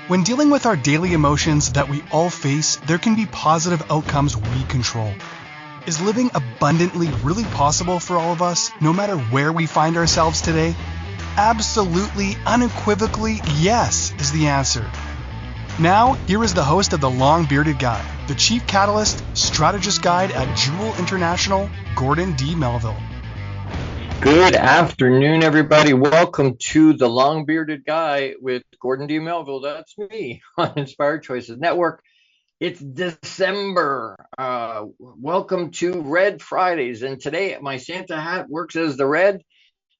When dealing with our daily emotions that we all face, there can be positive outcomes we control. Is living abundantly really possible for all of us, no matter where we find ourselves today? Absolutely, unequivocally, yes is the answer. Now, here is the host of The Long Bearded Guy, the Chief Catalyst, Strategist Guide at Jewel International, Gordon D. Melville. Good afternoon, everybody. Welcome to The Long Bearded Guy with Gordon D. Melville. That's me on Inspired Choices Network. It's December. Welcome to Red Fridays. And today my Santa hat works as the red.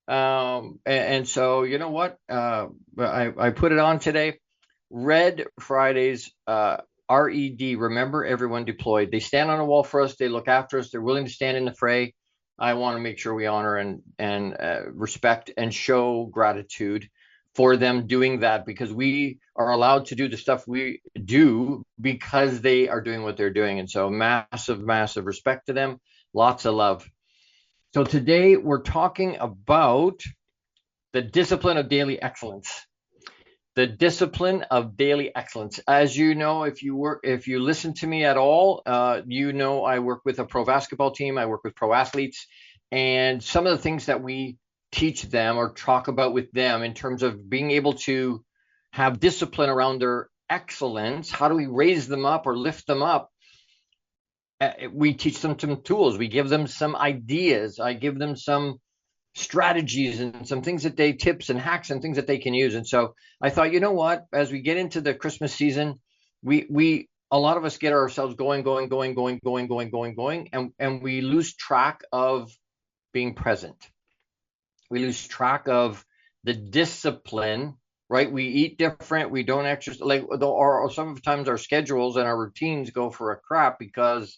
And so, you know what? I put it on today. Red Fridays, RED, remember everyone deployed. They stand on a wall for us. They look after us. They're willing to stand in the fray. I want to make sure we honor and respect and show gratitude for them doing that, because we are allowed to do the stuff we do because they are doing what they're doing. And so massive respect to them. Lots of love. So today we're talking about the discipline of daily excellence. The discipline of daily excellence. As you know, if you listen to me at all, you know I work with a pro basketball team. I work with pro athletes, and some of the things that we teach them or talk about with them in terms of being able to have discipline around their excellence. How do we raise them up or lift them up? We teach them some tools. We give them some ideas. I give them some strategies and some things that tips and hacks and things that they can use. And so I thought, you know what, as we get into the Christmas season, we a lot of us get ourselves going, and we lose track of being present. We lose track of the discipline, right? We eat different. We don't exercise, or sometimes our schedules and our routines go for a crap because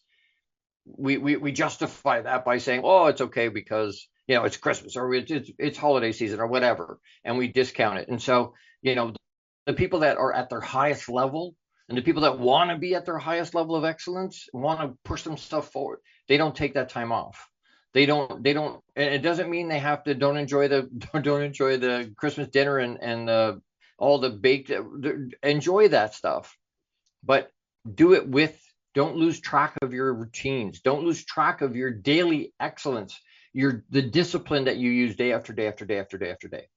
we justify that by saying, oh, it's okay because it's Christmas or it's holiday season or whatever, and we discount it. And so, the people that are at their highest level and the people that want to be at their highest level of excellence, want to push themselves forward, they don't take that time off. They don't, and it doesn't mean they have to don't enjoy the Christmas dinner and all the baked, enjoy that stuff, but do it with, don't lose track of your routines. Don't lose track of your daily excellence, the discipline that you use day after day after day after day after day.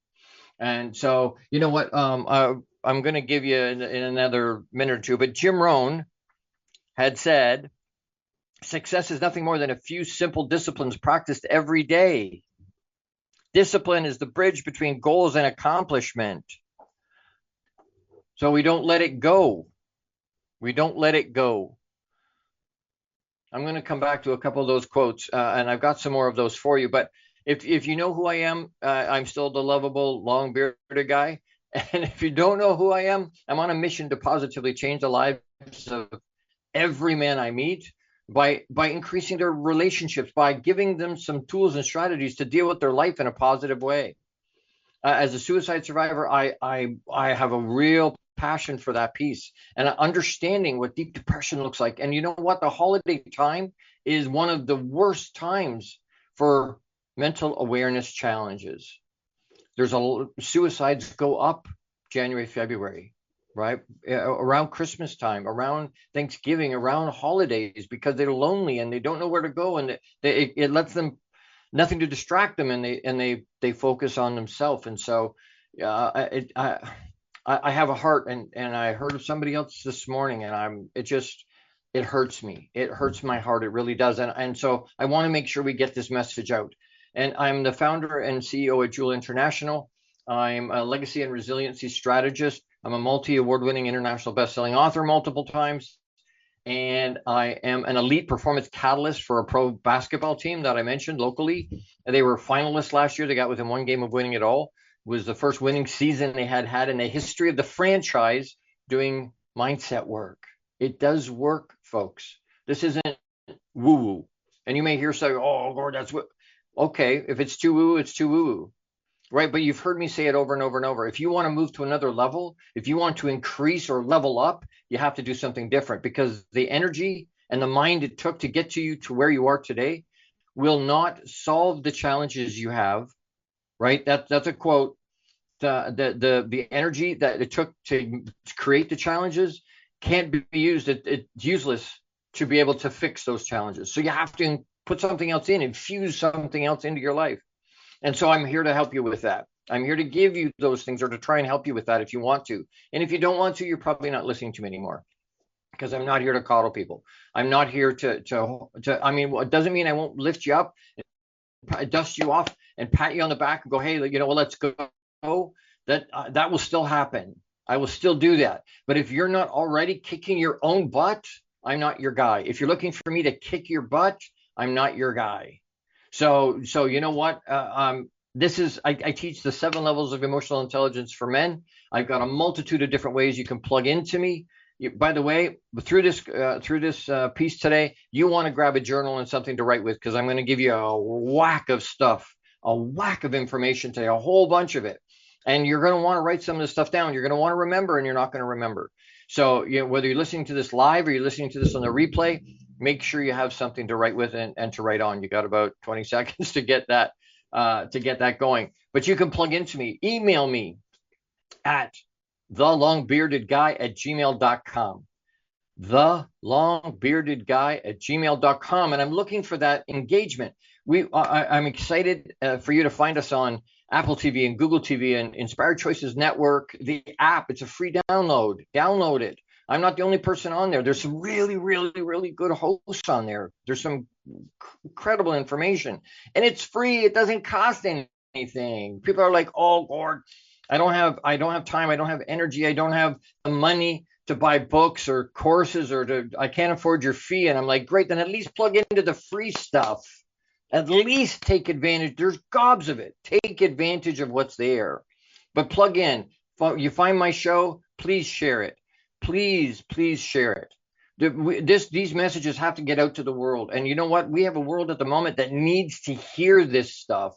And so, you know what? I'm going to give you in another minute or two, but Jim Rohn had said, success is nothing more than a few simple disciplines practiced every day. Discipline is the bridge between goals and accomplishment. So we don't let it go. We don't let it go. I'm going to come back to a couple of those quotes, and I've got some more of those for you. But if you know who I am, I'm still the lovable, long-bearded guy. And if you don't know who I am, I'm on a mission to positively change the lives of every man I meet by increasing their relationships, by giving them some tools and strategies to deal with their life in a positive way. As a suicide survivor, I have a real passion for that piece and understanding what deep depression looks like. And you know what? The holiday time is one of the worst times for mental awareness challenges. Suicides go up January, February, right? Around Christmas time, around Thanksgiving, around holidays, because they're lonely and they don't know where to go, and it lets them nothing to distract them, and they focus on themselves. And so I have a heart, and I heard of somebody else this morning, and it hurts me. It hurts my heart. It really does. And so I want to make sure we get this message out. And I'm the founder and CEO at Jewel International. I'm a legacy and resiliency strategist. I'm a multi-award-winning international best-selling author multiple times. And I am an elite performance catalyst for a pro basketball team that I mentioned locally. And they were finalists last year. They got within one game of winning it all. It was the first winning season they had in the history of the franchise doing mindset work. It does work, folks. This isn't woo-woo. And you may hear say, oh, Gord, that's what. Okay, if it's too woo, it's too woo, right? But you've heard me say it over and over and over. If you want to move to another level, if you want to increase or level up, you have to do something different, because the energy and the mind it took to get you to where you are today will not solve the challenges you have, right? That's a quote. the energy that it took to create the challenges can't be used. It's useless to be able to fix those challenges. So you have to put something else in, infuse something else into your life. And so I'm here to help you with that. I'm here to give you those things, or to try and help you with that if you want to. And if you don't want to, you're probably not listening to me anymore, because I'm not here to coddle people. I'm not here I mean, it doesn't mean I won't lift you up, dust you off, and pat you on the back and go, hey, well, let's go. That will still happen. I will still do that. But if you're not already kicking your own butt, I'm not your guy. If you're looking for me to kick your butt, I'm not your guy. So you know what? I teach the 7 levels of emotional intelligence for men. I've got a multitude of different ways you can plug into me. By the way, through this piece today, you want to grab a journal and something to write with, because I'm going to give you a whack of stuff, a whack of information today, a whole bunch of it. And you're going to want to write some of this stuff down. You're going to want to remember, and you're not going to remember. So whether you're listening to this live or you're listening to this on the replay, make sure you have something to write with and to write on. You got about 20 seconds to get that going. But you can plug into me. Email me at thelongbeardedguy@gmail.com. thelongbeardedguy@gmail.com. And I'm looking for that engagement. I'm excited for you to find us on Apple TV and Google TV and Inspired Choices Network, the app. It's a free download. Download it. I'm not the only person on there. There's some really, really, really good hosts on there. There's some incredible information, and it's free. It doesn't cost anything. People are like, "Oh, Gord, I don't have time. I don't have energy. I don't have the money to buy books or courses, I can't afford your fee." And I'm like, great, then at least plug into the free stuff. At least take advantage. There's gobs of it. Take advantage of what's there. But plug in. You find my show, please share it. Please share it. These messages have to get out to the world. And you know what? We have a world at the moment that needs to hear this stuff.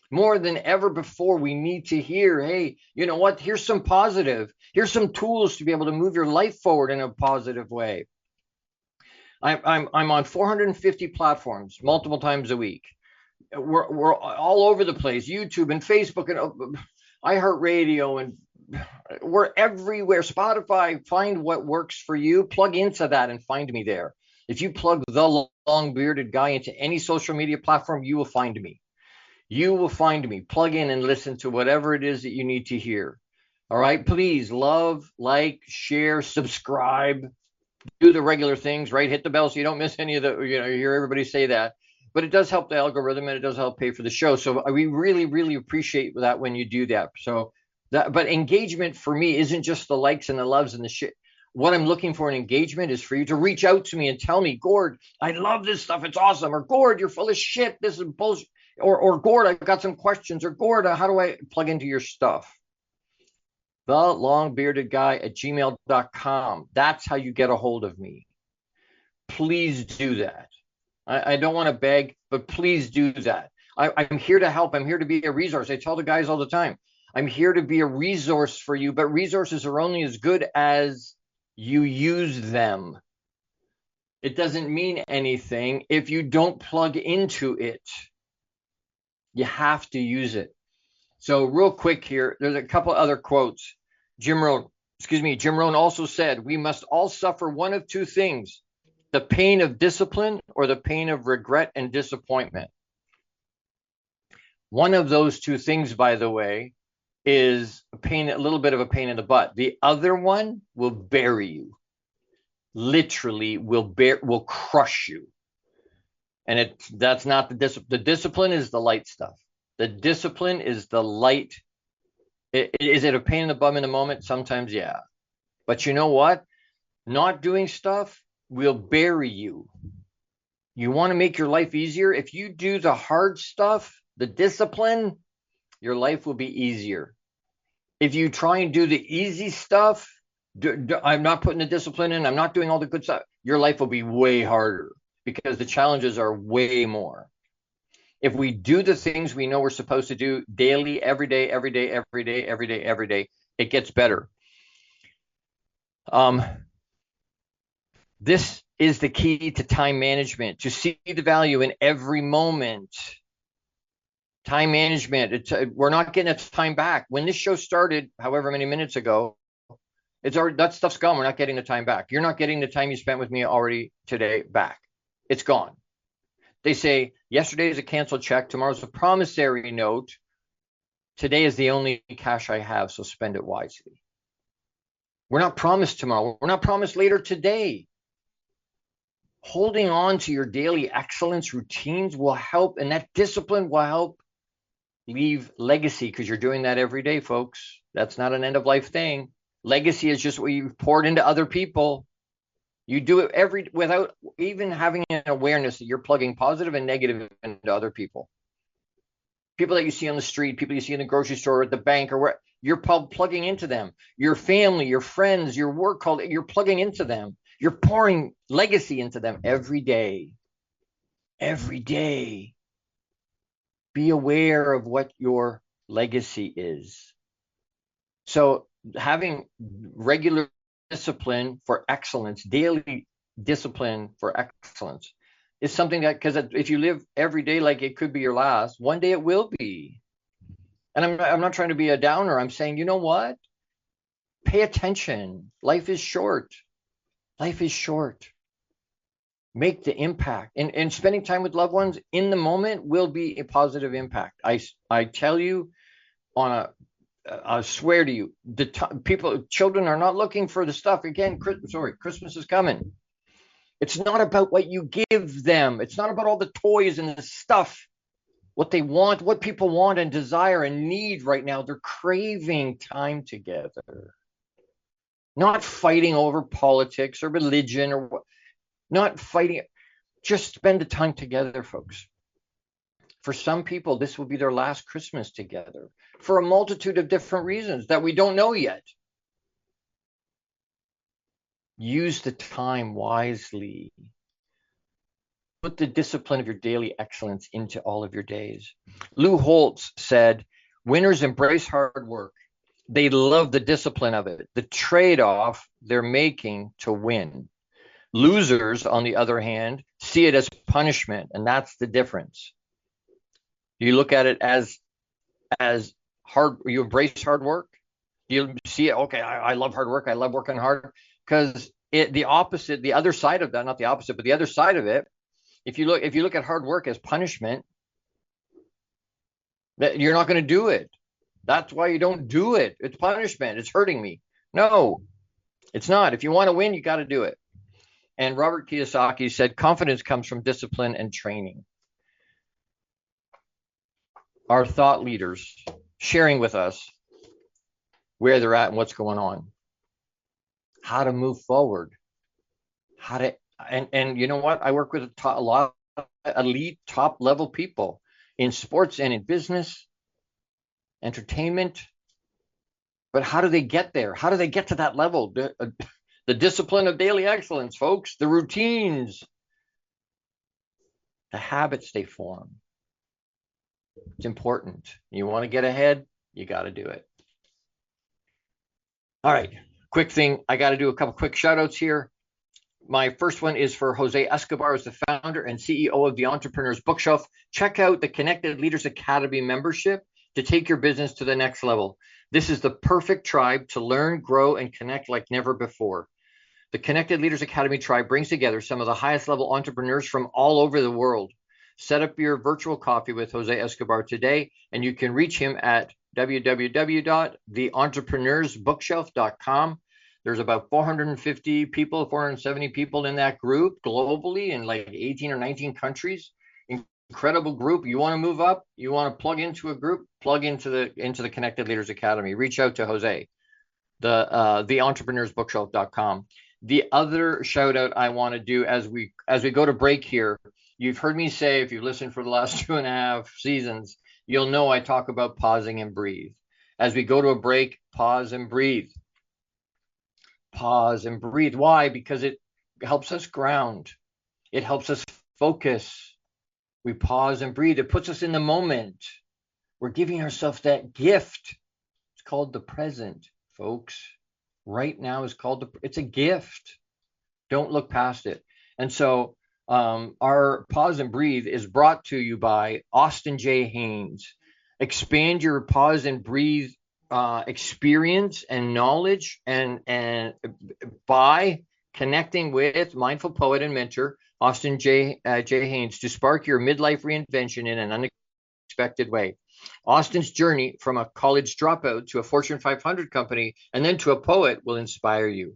More than ever before, we need to hear, hey, you know what? Here's some positive. Here's some tools to be able to move your life forward in a positive way. I'm on 450 platforms multiple times a week. We're all over the place, YouTube and Facebook and iHeartRadio, and we're everywhere. Spotify. Find what works for you. Plug into that and find me there. If you plug The Long Bearded Guy into any social media platform, you will find me. You will find me. Plug in and listen to whatever it is that you need to hear. All right. Please love, like, share, subscribe, do the regular things, right? Hit the bell so you don't miss any of you hear everybody say that. But it does help the algorithm, and it does help pay for the show. So we really, really appreciate that when you do that. But engagement for me isn't just the likes and the loves and the shit. What I'm looking for in engagement is for you to reach out to me and tell me, Gord, I love this stuff. It's awesome. Or Gord, you're full of shit. This is bullshit. Or Gord, I've got some questions. Or Gord, how do I plug into your stuff? thelongbeardedguy@gmail.com. That's how you get a hold of me. Please do that. I don't want to beg, but please do that. I'm here to help. I'm here to be a resource. I tell the guys all the time, I'm here to be a resource for you, but resources are only as good as you use them. It doesn't mean anything if you don't plug into it. You have to use it. So real quick here, there's a couple other quotes. Jim Rohn also said, we must all suffer one of two things: the pain of discipline or the pain of regret and disappointment. One of those two things, by the way, is a little bit of a pain in the butt. The other one will bury you. Literally will crush you. And that's not the discipline. The discipline is the light stuff. The discipline is the light. Is it a pain in the bum in the moment? Sometimes, yeah. But you know what? Not doing stuff will bury you. You want to make your life easier? If you do the hard stuff, the discipline, your life will be easier. If you try and do the easy stuff, I'm not putting the discipline in, I'm not doing all the good stuff, your life will be way harder because the challenges are way more. If we do the things we know we're supposed to do daily, every day, it gets better. This is the key to time management, to see the value in every moment. Time management. We're not getting its time back. When this show started, however many minutes ago, it's already, that stuff's gone. We're not getting the time back. You're not getting the time you spent with me already today back. It's gone. They say yesterday is a canceled check. Tomorrow's a promissory note. Today is the only cash I have, so spend it wisely. We're not promised tomorrow. We're not promised later today. Holding on to your daily excellence routines will help, and that discipline will help leave legacy, because you're doing that every day, folks. That's not an end of life thing. Legacy is just what you've poured into other people. You do it without even having an awareness that you're plugging positive and negative into other people. People that you see on the street, people you see in the grocery store, or at the bank, or where you're plugging into them. Your family, your friends, your work colleagues, you're plugging into them. You're pouring legacy into them every day. Every day. Be aware of what your legacy is. So having regular discipline for excellence, daily discipline for excellence, is something that, because if you live every day like it could be your last, one day it will be. And I'm not trying to be a downer. I'm saying, you know what? Pay attention. Life is short. Life is short. Make the impact. And spending time with loved ones in the moment will be a positive impact. I tell you, I swear to you, children are not looking for the stuff. Again, Christmas is coming. It's not about what you give them. It's not about all the toys and the stuff, what they want, what people want and desire and need right now. They're craving time together, not fighting over politics or religion or not fighting. Just spend the time together, folks. For some people, this will be their last Christmas together for a multitude of different reasons that we don't know yet. Use the time wisely. Put the discipline of your daily excellence into all of your days. Lou Holtz said, winners embrace hard work. They love the discipline of it, the trade-off they're making to win. Losers, on the other hand, see it as punishment, and that's the difference. You look at it as hard. You embrace hard work. You see it. Okay, I love hard work. I love working hard, because the opposite, the other side of that, not the opposite, but the other side of it. If you look at hard work as punishment, that you're not going to do it. That's why you don't do it. It's punishment. It's hurting me. No, it's not. If you want to win, you got to do it. And Robert Kiyosaki said, confidence comes from discipline and training. Our thought leaders sharing with us where they're at and what's going on, how to move forward, and you know what? I work with a lot of elite top level people in sports and in business, entertainment. But how do they get there? How do they get to that level? The discipline of daily excellence, folks, the routines, the habits they form. It's important. You want to get ahead, you got to do it. All right, quick thing. I got to do a couple quick shout outs here. My first one is for Jose Escobar, as the founder and CEO of the Entrepreneur's Bookshelf. Check out the Connected Leaders Academy membership to take your business to the next level. This is the perfect tribe to learn, grow, and connect like never before. The Connected Leaders Academy tribe brings together some of the highest level entrepreneurs from all over the world. Set up your virtual coffee with Jose Escobar today, and you can reach him at www.theentrepreneursbookshelf.com. There's about 450 people, 470 people in that group globally in like 18 or 19 countries. Incredible group. You want to move up, you want to plug into a group, plug into the Connected Leaders Academy. Reach out to Jose, the theentrepreneursbookshelf.com. The other shout out I want to do as we go to break here, you've heard me say, if you've listened for the last 2.5 seasons, you'll know I talk about pausing and breathe. As we go to a break, pause and breathe. Pause and breathe. Why? Because it helps us ground. It helps us focus. We pause and breathe. It puts us in the moment. We're giving ourselves that gift. It's called the present, folks. Right now is called it's a gift. Don't look past it. And so Our Pause and Breathe is brought to you by Austin J. Haynes. Expand your pause and breathe experience and knowledge, and by connecting with mindful poet and mentor Austin J. Haynes to spark your midlife reinvention in an unexpected way. Austin's journey from a college dropout to a Fortune 500 company and then to a poet will inspire you.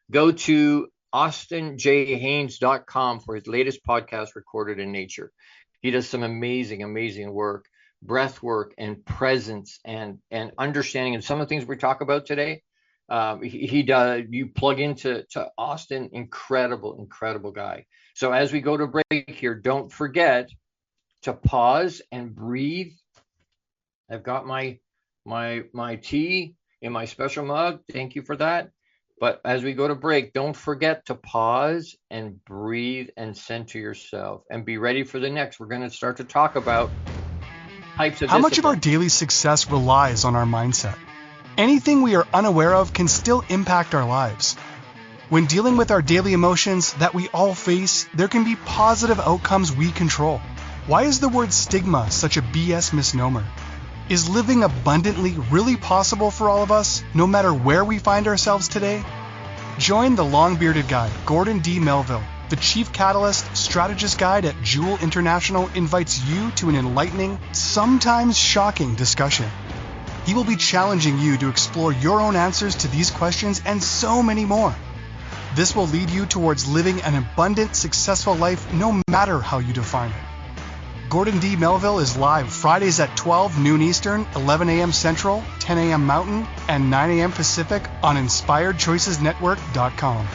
Go to austinjhaynes.com for his latest podcast, Recorded in Nature. He does some amazing work, breath work and presence and understanding. And some of the things we talk about today, he does. You plug into Austin, incredible guy. So as we go to break here, don't forget to pause and breathe. I've got my tea in my special mug. Thank you for that. But as we go to break, don't forget to pause and breathe and center yourself and be ready for the next. We're going to start to talk about types of How much of our daily success relies on our mindset? Anything we are unaware of can still impact our lives. When dealing with our daily emotions that we all face, there can be positive outcomes we control. Why is the word stigma such a BS misnomer? Is living abundantly really possible for all of us, no matter where we find ourselves today? Join the long-bearded guy, Gordon D. Melville. The Chief Catalyst Strategist Guide at Jewel International invites you to an enlightening, sometimes shocking discussion. He will be challenging you to explore your own answers to these questions and so many more. This will lead you towards living an abundant, successful life no matter how you define it. Gordon D. Melville is live Fridays at 12 noon Eastern, 11 a.m. Central, 10 a.m. Mountain, and 9 a.m. Pacific on InspiredChoicesNetwork.com.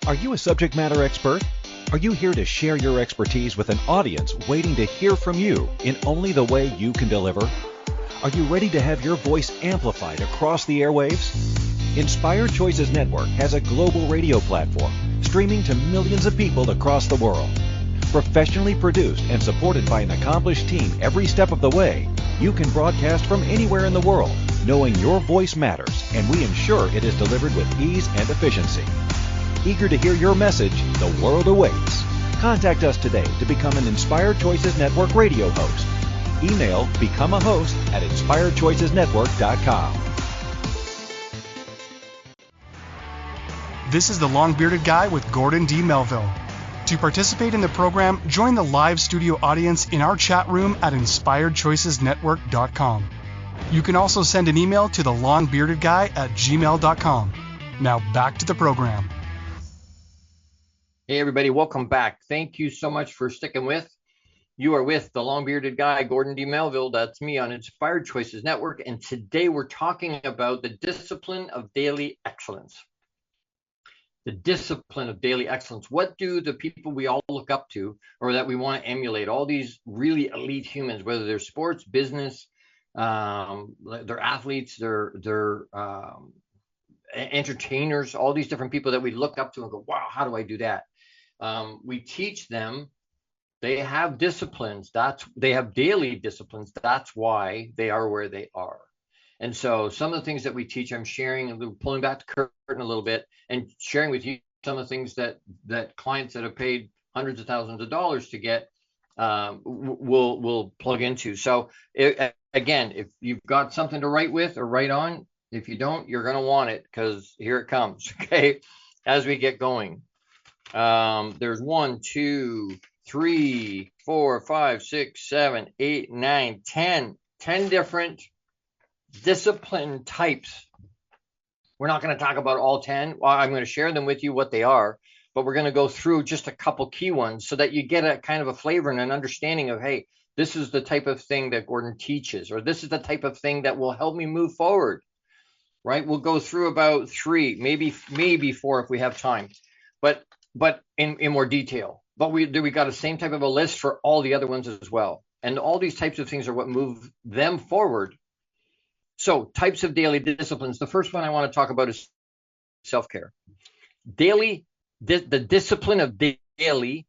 Are you a subject matter expert? Are you here to share your expertise with an audience waiting to hear from you in only the way you can deliver? Are you ready to have your voice amplified across the airwaves? Inspired Choices Network has a global radio platform streaming to millions of people across the world. Professionally produced and supported by an accomplished team every step of the way, you can broadcast from anywhere in the world, knowing your voice matters, and we ensure it is delivered with ease and efficiency. Eager to hear your message, the world awaits. Contact us today to become an Inspired Choices Network radio host. Email become a host at inspiredchoicesnetwork.com. This is the Long-Bearded Guy with Gordon D. Melville. To participate in the program, join the live studio audience in our chat room at InspiredChoicesNetwork.com. You can also send an email to the longbeardedguy@gmail.com. Now back to the program. Hey everybody, welcome back. Thank you so much for sticking with. You are with the long-bearded guy, Gordon D. Melville. That's me on Inspired Choices Network. And today we're talking about the discipline of daily excellence. The discipline of daily excellence. What do the people we all look up to or that we want to emulate, all these really elite humans, whether they're sports, business, they're athletes, they're entertainers, all these different people that we look up to and go, wow, how do I do that? We teach them. They have disciplines. They have daily disciplines. That's why they are where they are. And so some of the things that we teach, I'm sharing, pulling back the curtain a little bit and sharing with you some of the things that clients that have paid hundreds of thousands of dollars to get will plug into. So again, if you've got something to write with or write on, if you don't, you're going to want it because here it comes. Okay. As we get going, there's 1, 2, 3, 4, 5, 6, 7, 8, 9, 10 different discipline types. We're not going to talk about all 10. Well, I'm going to share them with you what they are, but we're going to go through just a couple key ones so that you get a kind of a flavor and an understanding of, hey, this is the type of thing that Gordon teaches, or this is the type of thing that will help me move forward, right? We'll go through about 3, maybe 4 if we have time, but in more detail. But we got the same type of a list for all the other ones as well. And all these types of things are what move them forward. So types of daily disciplines. The first one I want to talk about is self-care. The discipline of daily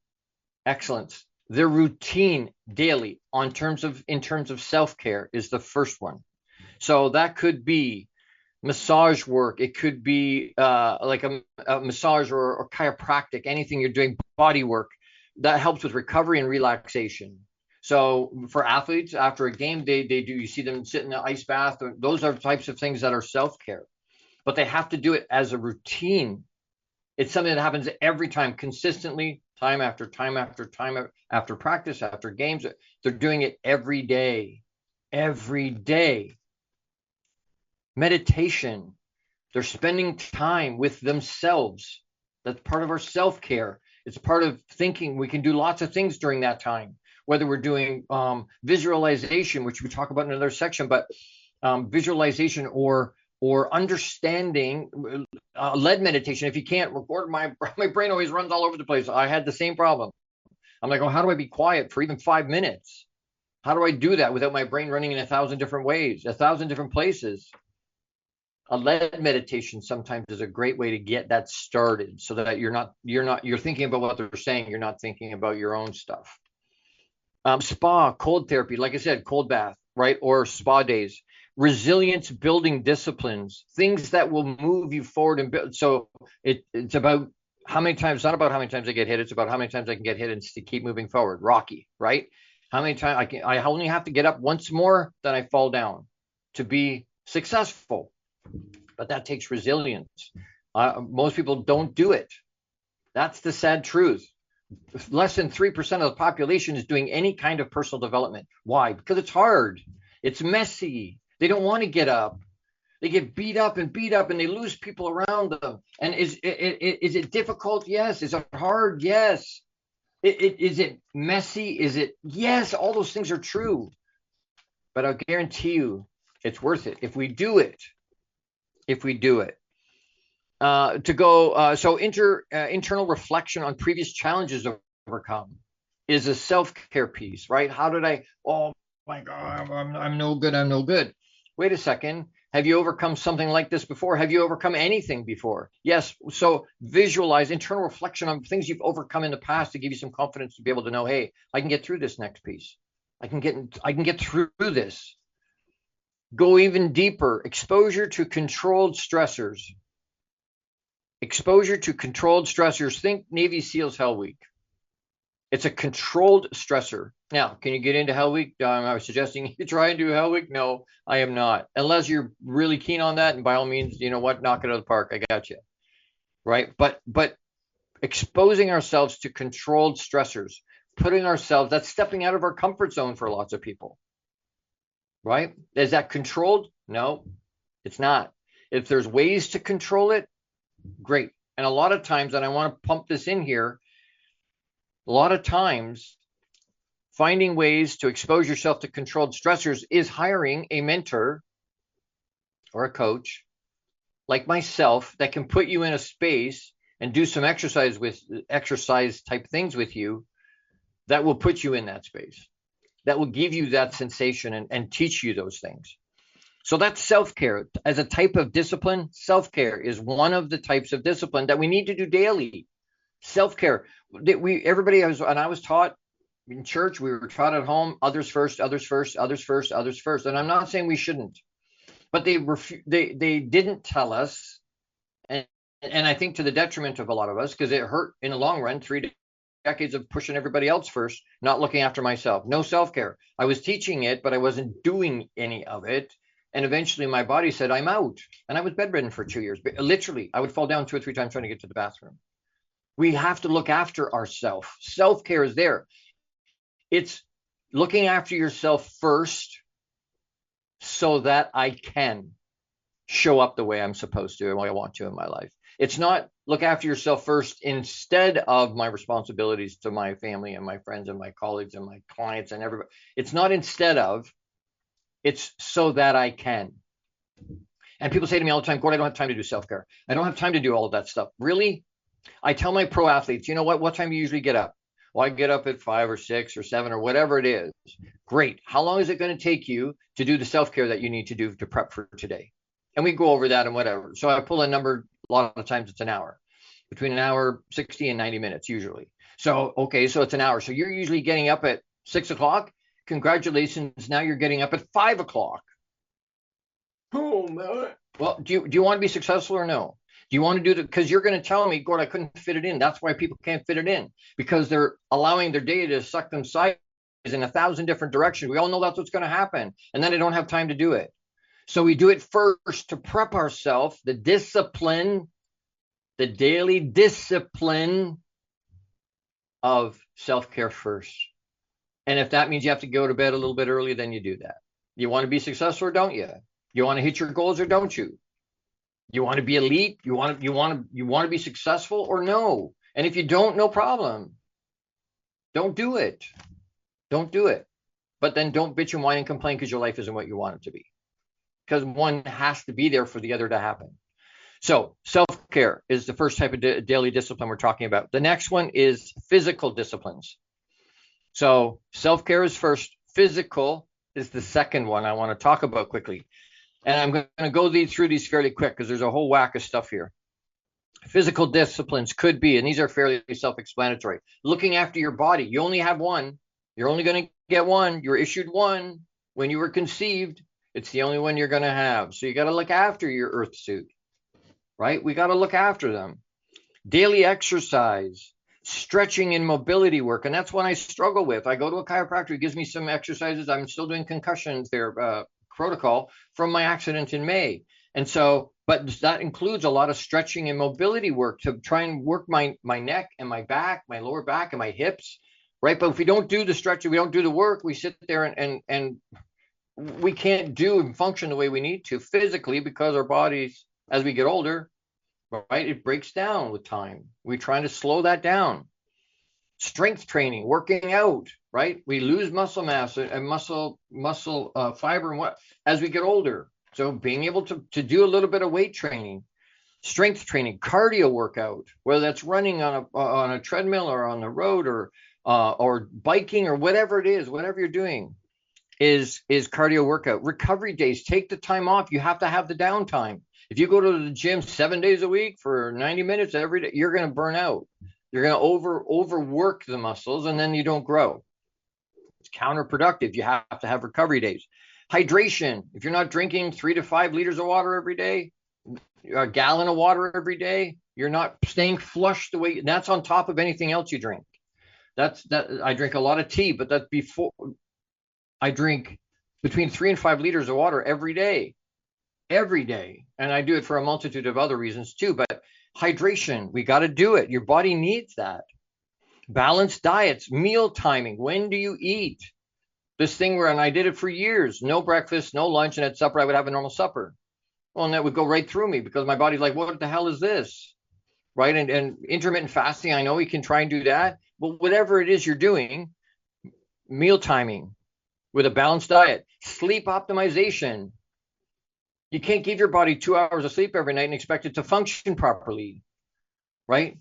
excellence. The routine daily in terms of self-care is the first one. So that could be massage work. It could be like a massage or chiropractic, anything you're doing, body work that helps with recovery and relaxation. So for athletes, after a game, they do, you see them sit in the ice bath. Those are types of things that are self-care, but they have to do it as a routine. It's something that happens every time, consistently, time after time after time after practice, after games. They're doing it every day, every day. Meditation, they're spending time with themselves. That's part of our self-care. It's part of thinking. We can do lots of things during that time, whether we're doing visualization, which we talk about in another section, but visualization or understanding, lead meditation. If you can't record, my brain always runs all over the place. I had the same problem. I'm like, oh, how do I be quiet for even 5 minutes? How do I do that without my brain running in 1,000 different ways, 1,000 different places? A lead meditation sometimes is a great way to get that started, so that you're thinking about what they're saying. You're not thinking about your own stuff. Spa, cold therapy, like I said, cold bath, right? Or spa days. Resilience building disciplines, things that will move you forward and build. So it's about how many times, not about how many times I get hit. It's about how many times I can get hit and to keep moving forward. Rocky, right? How many times I only have to get up once more than I fall down to be successful. But that takes resilience. Most people don't do it. That's the sad truth. Less than 3% of the population is doing any kind of personal development. Why? Because it's hard. It's messy. They don't want to get up. They get beat up and they lose people around them. And is it difficult? Yes. Is it hard? Yes. Is it messy? Is it? Yes. All those things are true. But I'll guarantee you it's worth it if we do it. If we do it. So internal reflection on previous challenges overcome is a self-care piece, right? How did oh my God, I'm no good. I'm no good. Wait a second. Have you overcome something like this before? Have you overcome anything before? Yes. So visualize internal reflection on things you've overcome in the past to give you some confidence to be able to know, hey, I can get through this next piece. I can get through this. Go even deeper. Exposure to controlled stressors. Exposure to controlled stressors. Think Navy SEALs Hell Week. It's a controlled stressor. Now, can you get into Hell Week? I was suggesting you try and do Hell Week. No, I am not. Unless you're really keen on that, and by all means, you know what, knock it out of the park. I got you. Right? But exposing ourselves to controlled stressors, putting ourselves, that's stepping out of our comfort zone for lots of people. Right? Is that controlled? No, it's not. If there's ways to control it, great. And a lot of times, and I want to pump this in here, a lot of times finding ways to expose yourself to controlled stressors is hiring a mentor or a coach like myself that can put you in a space and do some exercise type things with you that will put you in that space, that will give you that sensation and teach you those things. So that's self-care. As a type of discipline, self-care is one of the types of discipline that we need to do daily. Self-care. I was taught in church, we were taught at home, others first, others first, others first, others first. And I'm not saying we shouldn't, but they didn't tell us, and I think to the detriment of a lot of us, because it hurt in the long run, 3 decades of pushing everybody else first, not looking after myself. No self-care. I was teaching it, but I wasn't doing any of it. And eventually my body said, I'm out. And I was bedridden for 2 years. But literally, I would fall down 2 or 3 times trying to get to the bathroom. We have to look after ourselves. Self-care is there. It's looking after yourself first so that I can show up the way I'm supposed to and what I want to in my life. It's not look after yourself first instead of my responsibilities to my family and my friends and my colleagues and my clients and everybody. It's not instead of, it's so that I can. And people say to me all the time, Gord, I don't have time to do self-care. I don't have time to do all of that stuff. Really? I tell my pro athletes, you know what time do you usually get up? Well, I get up at 5 or 6 or 7 or whatever it is. Great. How long is it going to take you to do the self-care that you need to do to prep for today? And we go over that and whatever. So I pull a number, a lot of times it's an hour, between an hour, 60 and 90 minutes usually. So, okay, so it's an hour. So you're usually getting up at 6 o'clock. Congratulations. Now you're getting up at 5 o'clock. Oh, man. Well, do you want to be successful or no? Do you want to do that? Because you're going to tell me, Gord, I couldn't fit it in. That's why people can't fit it in, because they're allowing their day to suck them sideways in 1,000 different directions. We all know that's what's going to happen. And then they don't have time to do it. So we do it first to prep ourselves, the discipline, the daily discipline of self-care first. And if that means you have to go to bed a little bit early, then you do that. You want to be successful or don't you? You want to hit your goals or don't you? You want to be elite? You want to be successful or no? And if you don't, no problem. Don't do it. Don't do it. But then don't bitch and whine and complain because your life isn't what you want it to be. Because one has to be there for the other to happen. So self-care is the first type of daily discipline we're talking about. The next one is physical disciplines. So self-care is first. Physical is the second one I want to talk about quickly. And I'm going to go through these fairly quick because there's a whole whack of stuff here. Physical disciplines could be, and these are fairly self-explanatory, looking after your body. You only have one. You're only going to get one. You're issued one when you were conceived. It's the only one you're going to have. So you got to look after your earth suit, right? We got to look after them. Daily exercise, stretching and mobility work. And that's what I struggle with. I go to a chiropractor who gives me some exercises. I'm still doing concussion protocol from my accident in May. And so, but that includes a lot of stretching and mobility work to try and work my neck and my back, my lower back and my hips, right? But if we don't do the stretching, we don't do the work, we sit there and we can't do and function the way we need to physically because our bodies, as we get older, right, it breaks down with time. We're trying to slow that down. Strength training, working out, right? We lose muscle mass and muscle fiber and what as we get older. So being able to do a little bit of weight training, strength training, cardio workout, whether that's running on a treadmill or on the road or biking or whatever it is, whatever you're doing is cardio workout. Recovery days, take the time off. You have to have the downtime. If you go to the gym 7 days a week for 90 minutes every day, you're going to burn out. You're going to overwork the muscles and then you don't grow. It's counterproductive. You have to have recovery days. Hydration. If you're not drinking 3 to 5 liters of water every day, a gallon of water every day, you're not staying flush the way. That's on top of anything else you drink. I drink a lot of tea, but that's before I drink between 3 and 5 liters of water every day. And I do it for a multitude of other reasons too, but hydration, we got to do it. Your body needs that. Balanced diets, meal timing. When do you eat? This thing where, and I did it for years, no breakfast, no lunch, and at supper I would have a normal supper. Well, and that would go right through me because my body's like, what the hell is this? Right? And intermittent fasting, I know you can try and do that, but whatever it is you're doing, meal timing with a balanced diet, sleep optimization. You can't give your body 2 hours of sleep every night and expect it to function properly, right?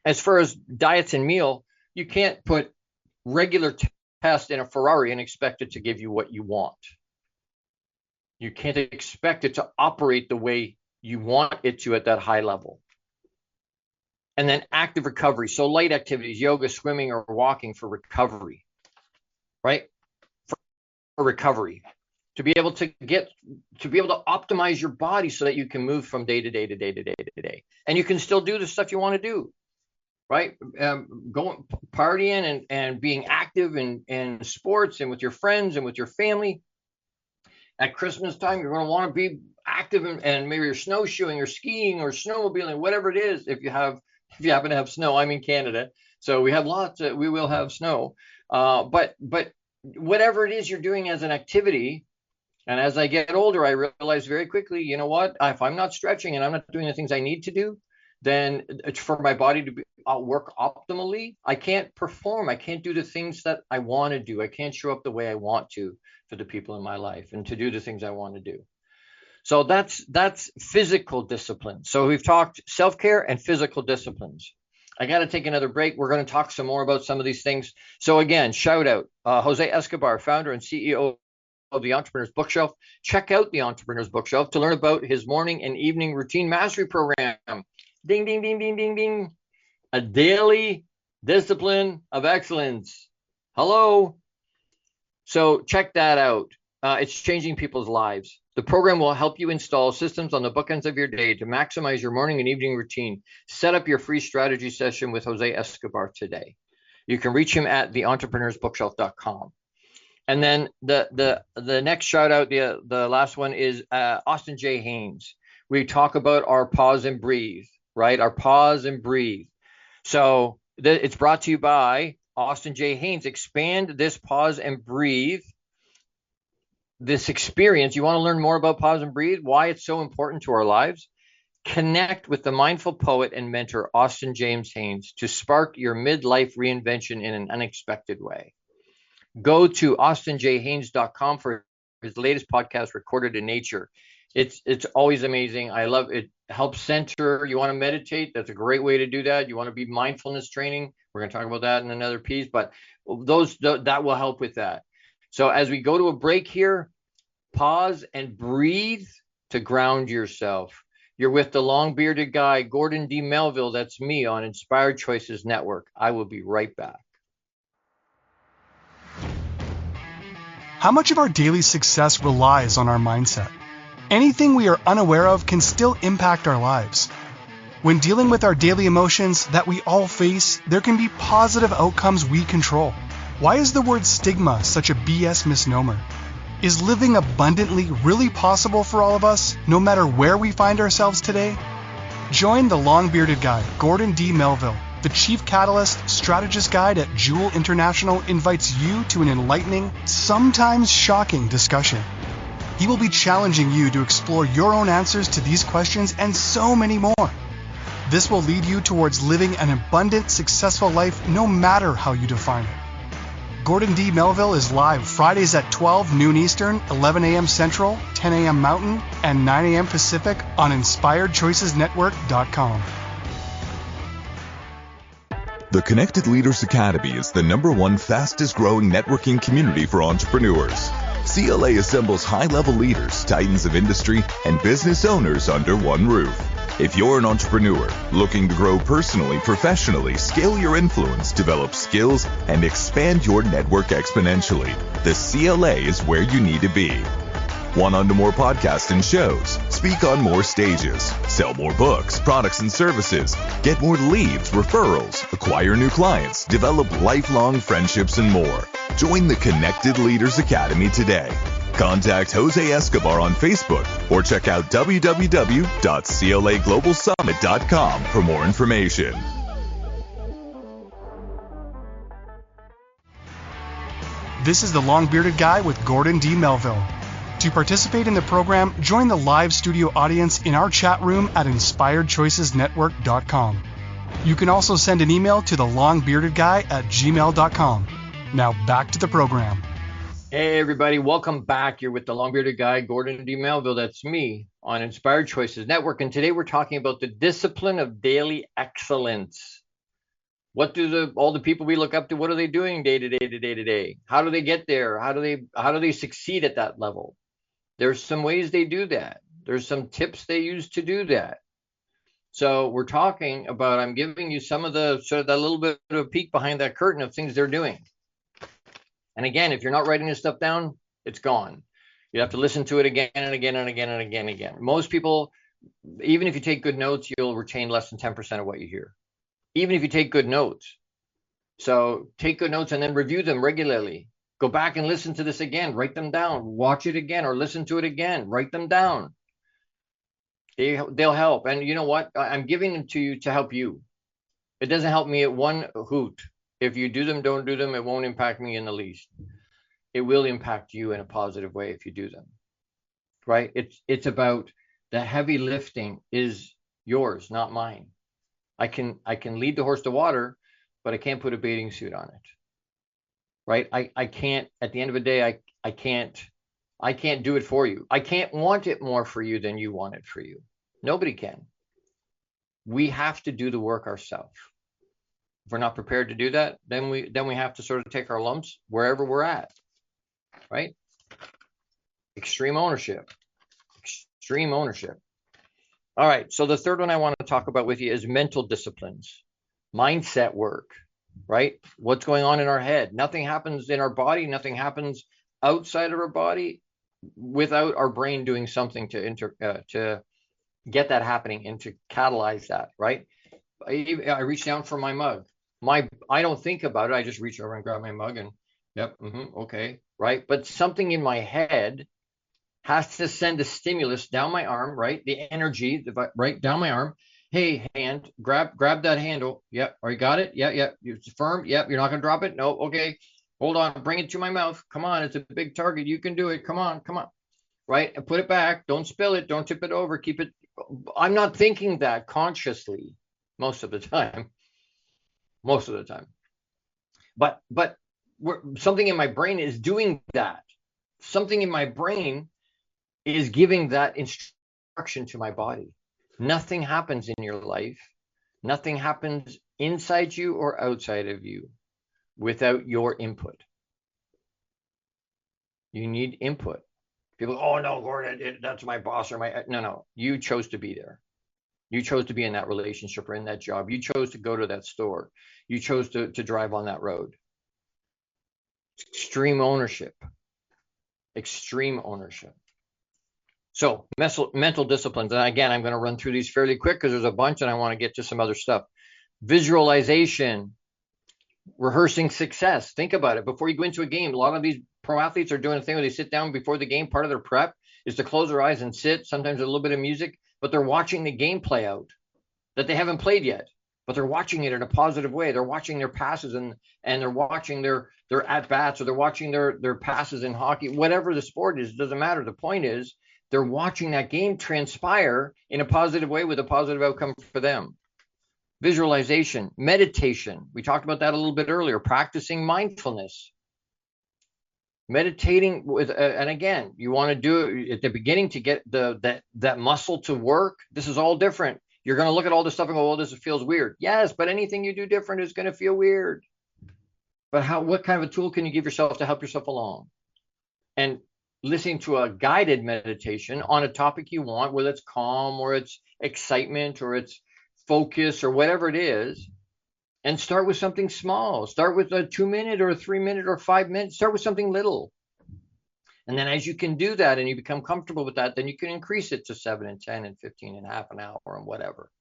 As far as diets and meal, you can't put regular test in a Ferrari and expect it to give you what you want. You can't expect it to operate the way you want it to at that high level. And then active recovery. So light activities, yoga, swimming, or walking for recovery, right? For recovery. To be able to optimize your body so that you can move from day to day to day to day to day. And you can still do the stuff you want to do, right? Going partying and being active in sports and with your friends and with your family. At Christmas time, you're going to want to be active and maybe you're snowshoeing or skiing or snowmobiling, whatever it is. If you happen to have snow, I'm in Canada, so we have we will have snow. But whatever it is you're doing as an activity. And as I get older, I realize very quickly, you know what, if I'm not stretching and I'm not doing the things I need to do, then for my body to work optimally, I can't perform. I can't do the things that I want to do. I can't show up the way I want to for the people in my life and to do the things I want to do. So that's physical discipline. So we've talked self-care and physical disciplines. I got to take another break. We're going to talk some more about some of these things. So again, shout out Jose Escobar, founder and CEO of the Entrepreneur's Bookshelf. Check out the Entrepreneur's Bookshelf to learn about his morning and evening routine mastery program. Ding, ding, ding, ding, ding, ding. A daily discipline of excellence. Hello. So check that out. It's changing people's lives. The program will help you install systems on the bookends of your day to maximize your morning and evening routine. Set up your free strategy session with Jose Escobar today. You can reach him at theentrepreneursbookshelf.com. And then the next shout out, the last one is Austin J. Haynes. We talk about our pause and breathe, right? Our pause and breathe. So it's brought to you by Austin J. Haynes. Expand this pause and breathe, this experience. You want to learn more about pause and breathe, why it's so important to our lives? Connect with the mindful poet and mentor, Austin James Haynes, to spark your midlife reinvention in an unexpected way. Go to austinjhaynes.com for his latest podcast, Recorded in Nature. It's always amazing. I love it. Helps center. You want to meditate? That's a great way to do that. You want to be mindfulness training? We're going to talk about that in another piece, but that will help with that. So as we go to a break here, pause and breathe to ground yourself. You're with the long-bearded guy, Gordon D. Melville. That's me on Inspired Choices Network. I will be right back. How much of our daily success relies on our mindset? Anything we are unaware of can still impact our lives. When dealing with our daily emotions that we all face, there can be positive outcomes we control. Why is the word stigma such a BS misnomer? Is living abundantly really possible for all of us, no matter where we find ourselves today? Join the long-bearded guy, Gordon D. Melville. The Chief Catalyst Strategist Guide at Jewel International invites you to an enlightening, sometimes shocking discussion. He will be challenging you to explore your own answers to these questions and so many more. This will lead you towards living an abundant, successful life no matter how you define it. Gordon D. Melville is live Fridays at 12 noon Eastern, 11 a.m. Central, 10 a.m. Mountain, and 9 a.m. Pacific on InspiredChoicesNetwork.com. The Connected Leaders Academy is the #1 fastest growing networking community for entrepreneurs. CLA assembles high-level leaders, titans of industry, and business owners under one roof. If you're an entrepreneur looking to grow personally, professionally, scale your influence, develop skills, and expand your network exponentially, the CLA is where you need to be. Want on to more podcasts and shows, speak on more stages, sell more books, products, and services, get more leads, referrals, acquire new clients, develop lifelong friendships, and more. Join the Connected Leaders Academy today. Contact Jose Escobar on Facebook or check out www.claglobalsummit.com for more information. This is the long-bearded guy with Gordon D. Melville. To participate in the program, join the live studio audience in our chat room at InspiredChoicesNetwork.com. You can also send an email to thelongbeardedguy@gmail.com. Now back to the program. Hey everybody, welcome back. You're with the long-bearded guy, Gordon D. Melville. That's me on Inspired Choices Network. And today we're talking about the discipline of daily excellence. What do all the people we look up to, what are they doing day to day to day to day? How do they get there? How do they succeed at that level? There's some ways they do that. There's some tips they use to do that. So we're talking about, I'm giving you some of the sort of that little bit of a peek behind that curtain of things they're doing. And again, if you're not writing this stuff down, it's gone. You have to listen to it again and again and again and again and again. Most people, even if you take good notes, you'll retain less than 10% of what you hear, even if you take good notes. So take good notes and then review them regularly. Go back and listen to this again, write them down, watch it again, or listen to it again, write them down. They'll help. And you know what? I'm giving them to you to help you. It doesn't help me at one hoot. If you do them, don't do them, it won't impact me in the least. It will impact you in a positive way if you do them, right? It's about the heavy lifting is yours, not mine. I can lead the horse to water, but I can't put a bathing suit on it, right? I can't, at the end of the day, I can't do it for you. I can't want it more for you than you want it for you. Nobody can. We have to do the work ourselves. If we're not prepared to do that, then we have to sort of take our lumps wherever we're at, right? Extreme ownership. All right, so the third one I want to talk about with you is mental disciplines, mindset work, right? What's going on in our head? Nothing happens in our body, nothing happens outside of our body without our brain doing something to get that happening and to catalyze that, right? I reach down for my mug. I don't think about it. I just reach over and grab my mug and yep, okay, right? But something in my head has to send a stimulus down my arm, right? The energy, right down my arm. Hey, hand, grab that handle. Yep, or you got it? Yeah. It's firm. Yep, you're not gonna drop it. No, okay. Hold on, bring it to my mouth. Come on, it's a big target. You can do it. Come on. Right? And put it back. Don't spill it. Don't tip it over. Keep it. I'm not thinking that consciously most of the time. But something in my brain is doing that. Something in my brain is giving that instruction to my body. Nothing happens in your life. Nothing happens inside you or outside of you without your input. You need input. People, oh no, Gordon, that's my boss or my, no, you chose to be there. You chose to be in that relationship or in that job. You chose to go to that store. You chose to drive on that road. Extreme ownership. So mental disciplines. And again, I'm going to run through these fairly quick because there's a bunch and I want to get to some other stuff. Visualization, rehearsing success. Think about it. Before you go into a game, a lot of these pro athletes are doing a thing where they sit down before the game. Part of their prep is to close their eyes and sit, sometimes with a little bit of music, but they're watching the game play out that they haven't played yet, but they're watching it in a positive way. They're watching their passes and they're watching their at-bats, or they're watching their passes in hockey, whatever the sport is, it doesn't matter. The point is they're watching that game transpire in a positive way with a positive outcome for them. Visualization, meditation. We talked about that a little bit earlier, practicing mindfulness. Meditating with, and again, you want to do it at the beginning to get that muscle to work. This is all different. You're going to look at all this stuff and go, well, this feels weird. Yes, but anything you do different is going to feel weird. But what kind of a tool can you give yourself to help yourself along? And listening to a guided meditation on a topic you want, whether it's calm or it's excitement or it's focus or whatever it is, and start with something small. Start with a 2-minute or a 3-minute or 5 minutes. Start with something little. And then as you can do that and you become comfortable with that, then you can increase it to 7 and 10 and 15 and half an hour and whatever.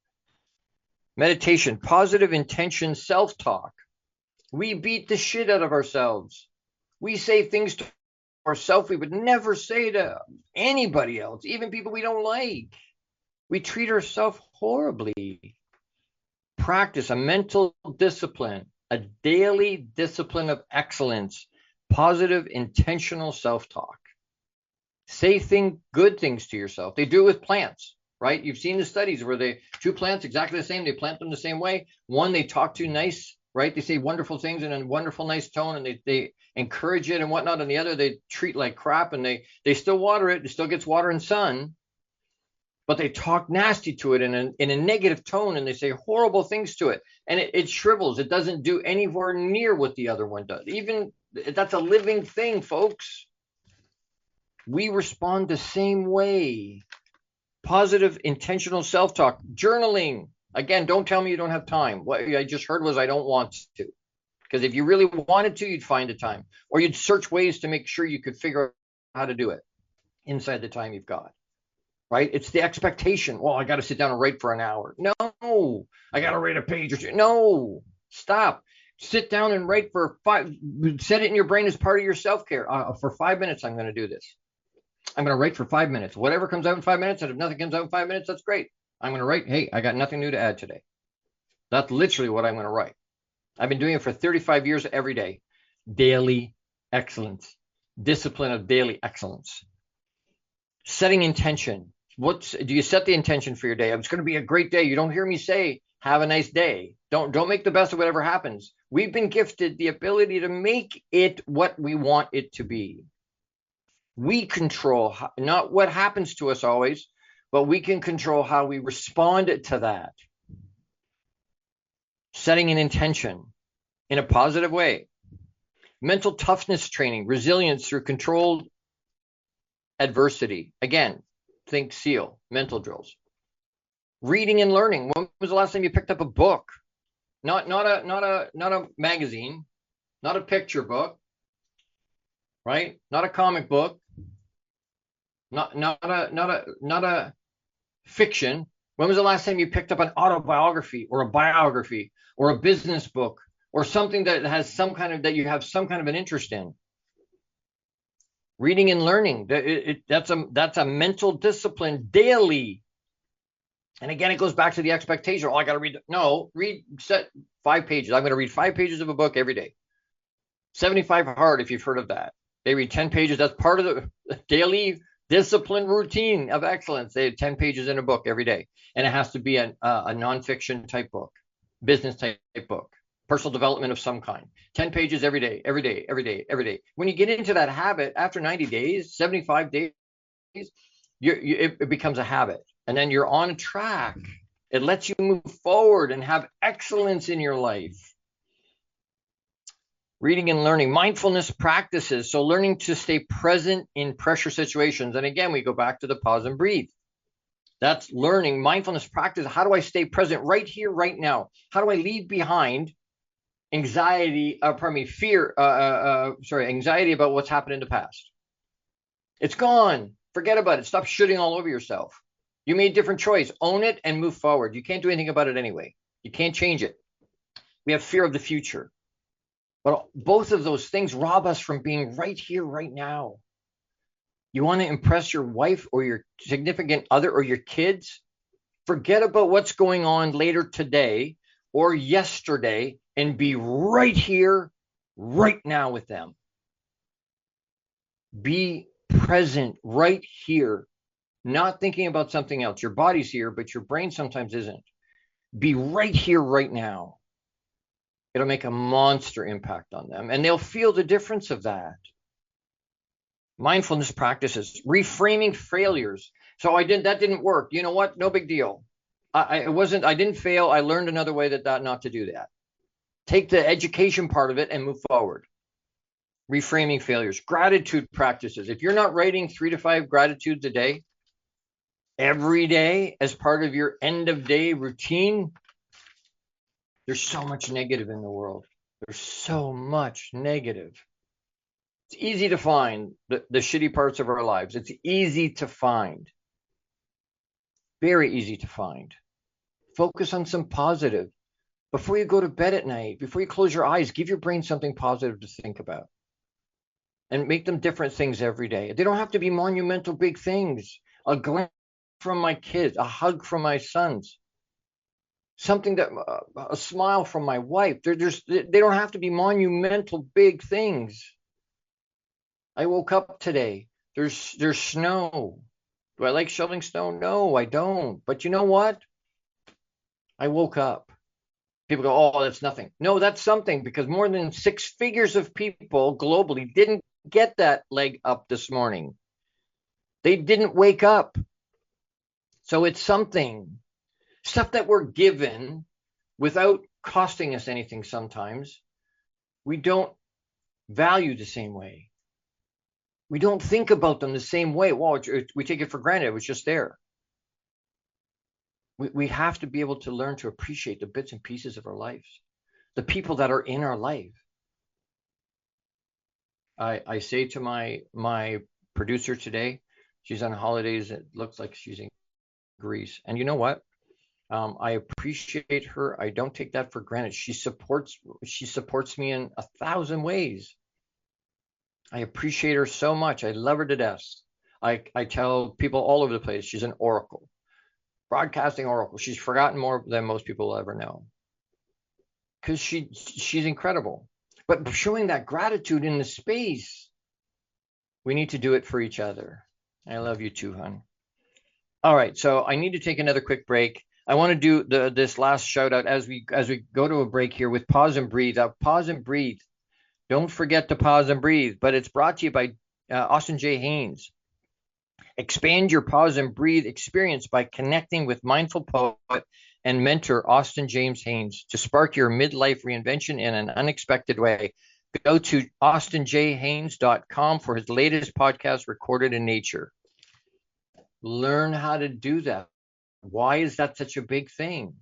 Meditation, positive intention, self-talk. We beat the shit out of ourselves. We say things to ourselves we would never say to anybody else, even people we don't like. We treat ourselves horribly. Practice a mental discipline, a daily discipline of excellence, positive, intentional self-talk. Say good things to yourself. They do it with plants, right? You've seen the studies where two plants exactly the same, they plant them the same way. One, they talk to nice, right? They say wonderful things in a wonderful, nice tone, and they encourage it and whatnot. And the other, they treat like crap, and they still water it. It still gets water and sun, but they talk nasty to it in a negative tone, and they say horrible things to it, and it shrivels. It doesn't do anywhere near what the other one does. Even that's a living thing, folks. We respond the same way. Positive, intentional self-talk. Journaling. Again, don't tell me you don't have time. What I just heard was I don't want to. Because if you really wanted to, you'd find a time. Or you'd search ways to make sure you could figure out how to do it inside the time you've got. Right? It's the expectation. Well, I got to sit down and write for an hour. No, I got to write a page or two. No, stop. Sit down and write for 5. Set it in your brain as part of your self-care. For 5 minutes, I'm going to do this. I'm going to write for 5 minutes. Whatever comes out in 5 minutes, and if nothing comes out in 5 minutes, that's great. I'm going to write, hey, I got nothing new to add today. That's literally what I'm going to write. I've been doing it for 35 years every day. Daily excellence. Discipline of daily excellence. Setting intention. Do you set the intention for your day? It's going to be a great day. You don't hear me say, have a nice day. Don't make the best of whatever happens. We've been gifted the ability to make it what we want it to be. We control not what happens to us always, but we can control how we respond to that. Setting an intention in a positive way. Mental toughness training, resilience through controlled adversity. Again, think SEAL, mental drills. Reading and learning. When was the last time you picked up a book? Not a magazine, not a picture book, right? Not a comic book. not a fiction. When was the last time you picked up an autobiography or a biography or a business book or something that has some kind of, that you have some kind of an interest in? Reading and learning, that's a mental discipline daily. And again, it goes back to the expectation. Oh, I got to read. No, set 5 pages. I'm going to read 5 pages of a book every day. 75 Hard, if you've heard of that. They read 10 pages. That's part of the daily discipline routine of excellence. They have 10 pages in a book every day. And it has to be a nonfiction type book, business type book, personal development of some kind. 10 pages every day, every day, every day, every day. When you get into that habit, after 90 days, 75 days, it becomes a habit. And then you're on a track. It lets you move forward and have excellence in your life. Reading and learning, mindfulness practices. So learning to stay present in pressure situations. And again, we go back to the pause and breathe. That's learning mindfulness practice. How do I stay present right here, right now? How do I leave behind anxiety, fear, anxiety about what's happened in the past? It's gone. Forget about it. Stop shooting all over yourself. You made a different choice. Own it and move forward. You can't do anything about it anyway. You can't change it. We have fear of the future. But both of those things rob us from being right here, right now. You want to impress your wife or your significant other or your kids? Forget about what's going on later today or yesterday and be right here, right now with them. Be present right here, not thinking about something else. Your body's here, but your brain sometimes isn't. Be right here, right now. It'll make a monster impact on them, and they'll feel the difference of that. Mindfulness practices, reframing failures. So that didn't work. You know what? No big deal. I didn't fail. I learned another way not to do that. Take the education part of it and move forward. Reframing failures, gratitude practices. If you're not writing 3 to 5 gratitudes a day, every day as part of your end of day routine, there's so much negative in the world. There's so much negative. It's easy to find the shitty parts of our lives. It's easy to find. Very easy to find. Focus on some positive. Before you go to bed at night, before you close your eyes, give your brain something positive to think about. And make them different things every day. They don't have to be monumental big things. A glance from my kids, a hug from my sons, something that a smile from my wife. They don't have to be monumental big things. I woke up today. There's snow. Do I like shoveling snow? No, I don't. But you know what? I woke up. People go, oh, that's nothing. No, that's something, because more than 6 figures of people globally didn't get that leg up this morning. They didn't wake up. So it's something. Stuff that we're given without costing us anything sometimes, we don't value the same way. We don't think about them the same way. Well, we take it for granted. It was just there. We have to be able to learn to appreciate the bits and pieces of our lives, the people that are in our life. I say to my producer today, she's on holidays. It looks like she's in Greece. And you know what? I appreciate her. I don't take that for granted. She supports me in 1,000 ways. I appreciate her so much. I love her to death. I tell people all over the place, she's an oracle, broadcasting oracle. She's forgotten more than most people will ever know, because she's incredible. But showing that gratitude in the space, we need to do it for each other. I love you too, hon. All right, so I need to take another quick break. I want to do this last shout out as we go to a break here with Pause and Breathe. Pause and Breathe. Don't forget to pause and breathe. But it's brought to you by Austin J. Haynes. Expand your pause and breathe experience by connecting with mindful poet and mentor Austin James Haynes to spark your midlife reinvention in an unexpected way. Go to austinjhaynes.com for his latest podcast, Recorded in Nature. Learn how to do that. Why is that such a big thing?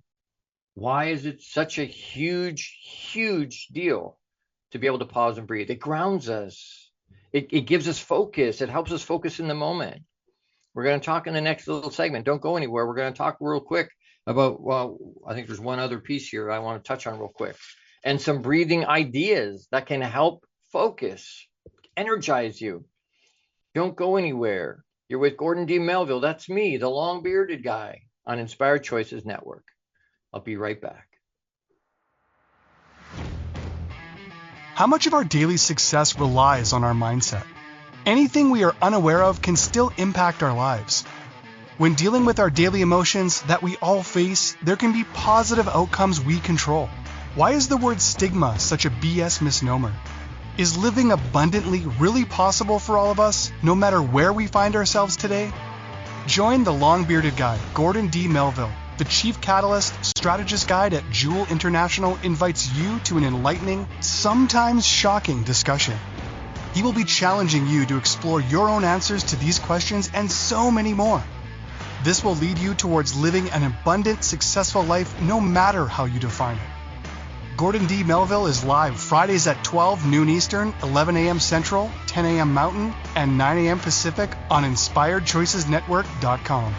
Why is it such a huge, huge deal to be able to pause and breathe? It grounds us. It gives us focus. It helps us focus in the moment. We're going to talk in the next little segment. Don't go anywhere. We're going to talk real quick about, well, I think there's one other piece here I want to touch on real quick, and some breathing ideas that can help focus, energize you. Don't go anywhere. You're with Gordon D. Melville. That's me, the long-bearded guy on Inspired Choices Network. I'll be right back. How much of our daily success relies on our mindset? Anything we are unaware of can still impact our lives. When dealing with our daily emotions that we all face, there can be positive outcomes we control. Why is the word stigma such a BS misnomer? Is living abundantly really possible for all of us, no matter where we find ourselves today? Join the long-bearded guy, Gordon D. Melville. The Chief Catalyst Strategist Guide at Jewel International invites you to an enlightening, sometimes shocking discussion. He will be challenging you to explore your own answers to these questions and so many more. This will lead you towards living an abundant, successful life no matter how you define it. Gordon D. Melville is live Fridays at 12 noon Eastern, 11 a.m. Central, 10 a.m. Mountain, and 9 a.m. Pacific on InspiredChoicesNetwork.com.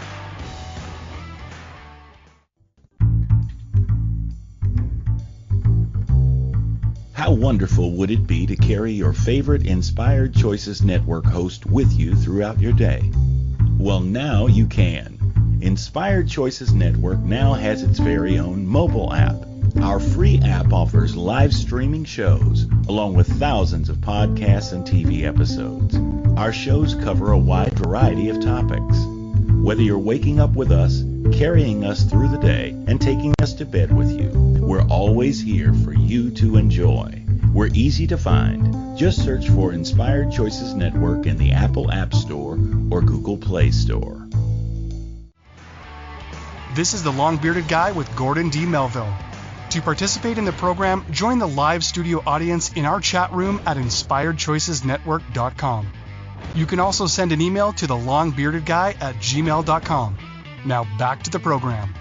How wonderful would it be to carry your favorite Inspired Choices Network host with you throughout your day? Well, now you can. Inspired Choices Network now has its very own mobile app. Our free app offers live streaming shows, along with thousands of podcasts and TV episodes. Our shows cover a wide variety of topics. Whether you're waking up with us, carrying us through the day, and taking us to bed with you, we're always here for you to enjoy. We're easy to find. Just search for Inspired Choices Network in the Apple App Store or Google Play Store. This is the long-bearded guy with Gordon D. Melville. To participate in the program, join the live studio audience in our chat room at InspiredChoicesNetwork.com. You can also send an email to thelongbeardedguy@gmail.com. Now back to the program.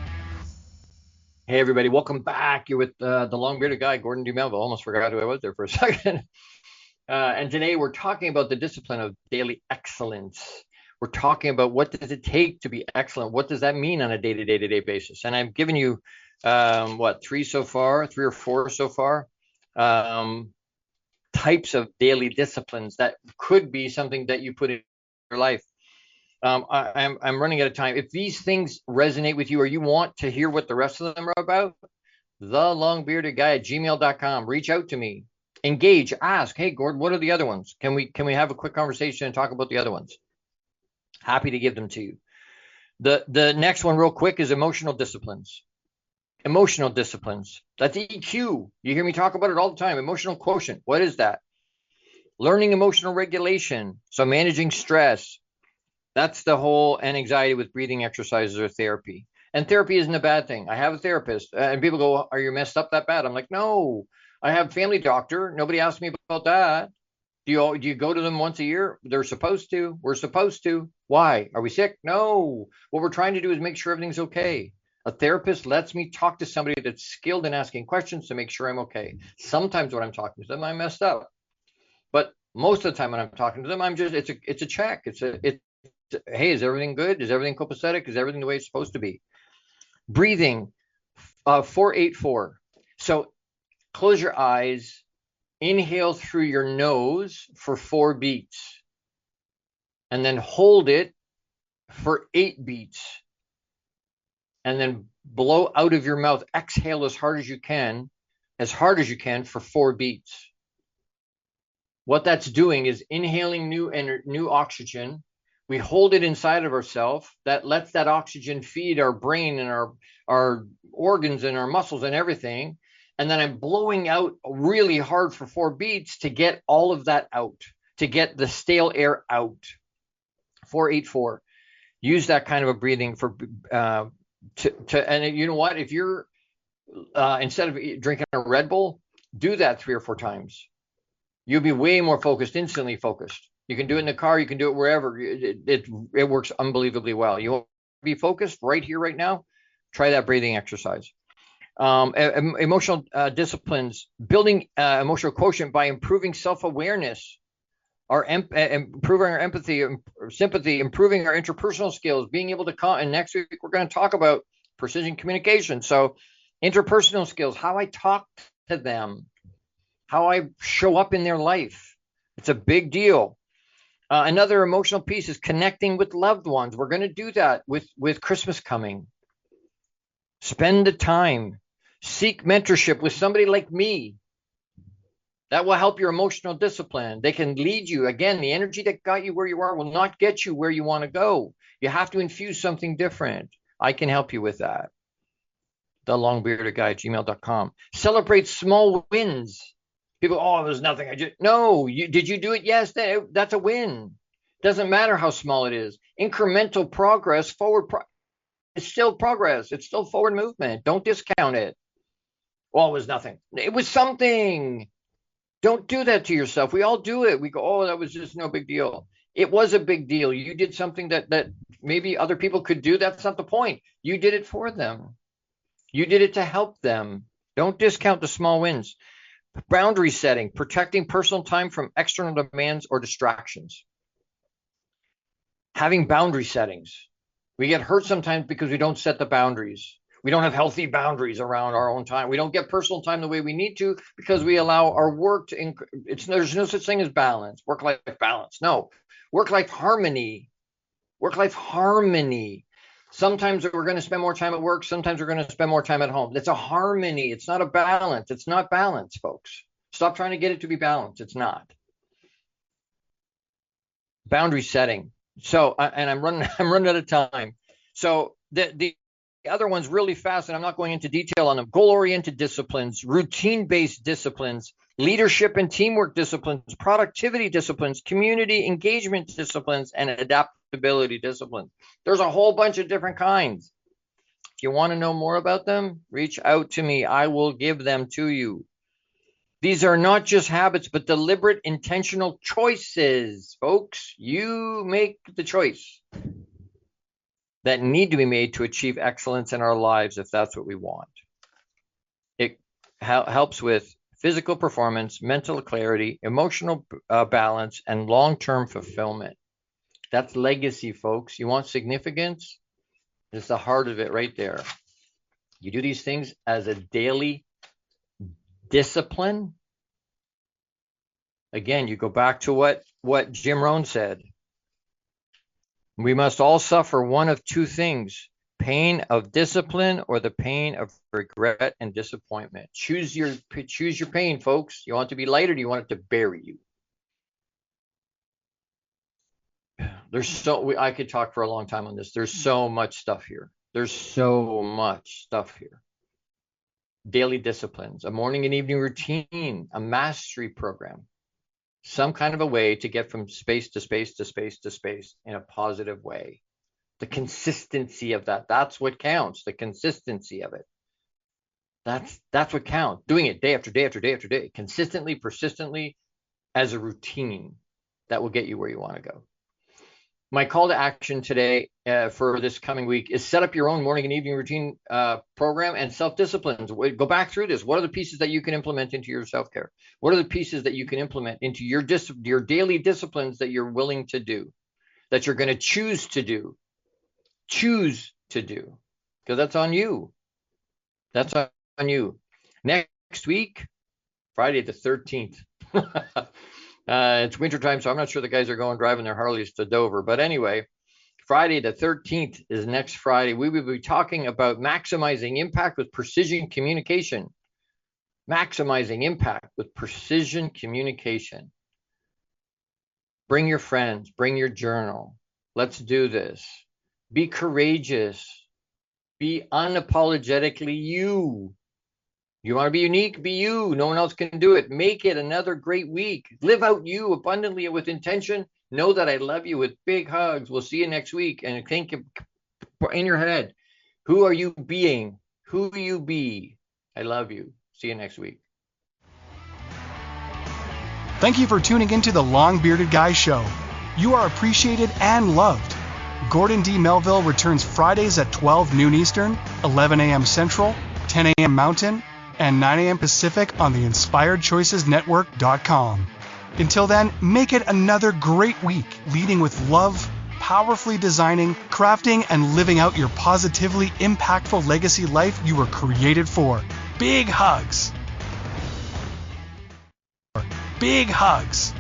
Hey, everybody. Welcome back. You're with the long-bearded guy, Gordon D. Melville. Almost forgot who I was there for a second. And today we're talking about the discipline of daily excellence. We're talking about what does it take to be excellent? What does that mean on a day-to-day basis? And I've given you, three or four so far, types of daily disciplines that could be something that you put in your life. I'm running out of time. If these things resonate with you or you want to hear what the rest of them are about, thelongbeardedguy@gmail.com. Reach out to me, engage, ask, hey, Gordon, what are the other ones? Can we have a quick conversation and talk about the other ones? Happy to give them to you. The next one real quick is emotional disciplines. Emotional disciplines. That's EQ. You hear me talk about it all the time. Emotional quotient. What is that? Learning emotional regulation. So managing stress. That's the whole anxiety with breathing exercises or therapy. And therapy isn't a bad thing. I have a therapist and people go, are you messed up that bad? I'm like, no, I have a family doctor. Nobody asked me about that. Do you go to them once a year? They're supposed to. We're supposed to. Why? Are we sick? No. What we're trying to do is make sure everything's okay. A therapist lets me talk to somebody that's skilled in asking questions to make sure I'm okay. Sometimes when I'm talking to them, I'm messed up. But most of the time when I'm talking to them, it's a check. Hey, is everything good? Is everything copacetic? Is everything the way it's supposed to be? Breathing, 4-8-4. So close your eyes, inhale through your nose for 4 beats, and then hold it for 8 beats. And then blow out of your mouth, exhale as hard as you can for 4 beats. What that's doing is inhaling new oxygen. We hold it inside of ourselves. That lets that oxygen feed our brain and our organs and our muscles and everything. And then I'm blowing out really hard for 4 beats to get all of that out, to get the stale air out. 4-8-4. Use that kind of a breathing for and you know what? If you're instead of drinking a Red Bull, do that 3 or 4 times. You'll be way more focused, instantly focused. You can do it in the car. You can do it wherever. It works unbelievably well. You want to be focused right here, right now. Try that breathing exercise. Emotional disciplines, building emotional quotient by improving self-awareness. improving our empathy, sympathy, improving our interpersonal skills, being able to and next week we're going to talk about precision communication. So interpersonal skills, how I talk to them, how I show up in their life. It's a big deal. Another emotional piece is connecting with loved ones. We're going to do that with Christmas coming. Spend the time. Seek mentorship with somebody like me. That will help your emotional discipline. They can lead you. Again, the energy that got you where you are will not get you where you want to go. You have to infuse something different. I can help you with that. thelongbeardedguy@gmail.com. Celebrate small wins. People, oh, there's nothing. No, did you do it? Yes, that's a win. Doesn't matter how small it is. Incremental progress, it's still progress. It's still forward movement. Don't discount it. Oh, it was nothing. It was something. Don't do that to yourself. We all do it. We go, oh, that was just no big deal. It was a big deal. You did something that maybe other people could do. That's not the point. You did it for them. You did it to help them. Don't discount the small wins. Boundary setting, protecting personal time from external demands or distractions. Having boundary settings. We get hurt sometimes because we don't set the boundaries. We don't have healthy boundaries around our own time. We don't get personal time the way we need to because we allow our work to there's no such thing as balance, work-life balance. No, work-life harmony. Work-life harmony. Sometimes we're going to spend more time at work. Sometimes we're going to spend more time at home. It's a harmony. It's not a balance. It's not balance, folks. Stop trying to get it to be balanced. It's not. Boundary setting. So, and I'm running out of time. So the other one's really fast, and I'm not going into detail on them. Goal-oriented disciplines, routine-based disciplines, leadership and teamwork disciplines, productivity disciplines, community engagement disciplines, and adaptability disciplines. There's a whole bunch of different kinds. If you want to know more about them, reach out to me. I will give them to you. These are not just habits, but deliberate, intentional choices, folks. You make the choice that need to be made to achieve excellence in our lives if that's what we want. It helps with physical performance, mental clarity, emotional balance, and long-term fulfillment. That's legacy, folks. You want significance? It's the heart of it right there. You do these things as a daily discipline. Again, you go back to what Jim Rohn said. We must all suffer one of two things: pain of discipline or the pain of regret and disappointment. Choose your pain, folks. You want it to be light, or do you want it to bury you? I could talk for a long time on this. There's so much stuff here. Daily disciplines, a morning and evening routine, a mastery program, some kind of a way to get from space to space to space to space in a positive way. The consistency of that's what counts. The consistency of it. That's what counts. Doing it day after day after day after day, consistently, persistently, as a routine that will get you where you want to go. My call to action today for this coming week is set up your own morning and evening routine program and self-disciplines. Go back through this. What are the pieces that you can implement into your self-care? What are the pieces that you can implement into your daily disciplines that you're willing to do, that you're going to choose to do? Choose to do, because that's on you. That's on you. Next week, Friday the 13th. It's wintertime, so I'm not sure the guys are going driving their Harleys to Dover. But anyway, Friday the 13th is next Friday. We will be talking about maximizing impact with precision communication. Maximizing impact with precision communication. Bring your friends. Bring your journal. Let's do this. Be courageous. Be unapologetically you. You want to be unique? Be you. No one else can do it. Make it another great week. Live out you abundantly and with intention. Know that I love you with big hugs. We'll see you next week. And think in your head, who are you being? Who you be? I love you. See you next week. Thank you for tuning into the Long Bearded Guy Show. You are appreciated and loved. Gordon D. Melville returns Fridays at 12 noon Eastern, 11 a.m. Central, 10 a.m. Mountain, and 9 a.m. Pacific on the InspiredChoicesNetwork.com. Until then, make it another great week, leading with love, powerfully designing, crafting, and living out your positively impactful legacy life you were created for. Big hugs. Big hugs.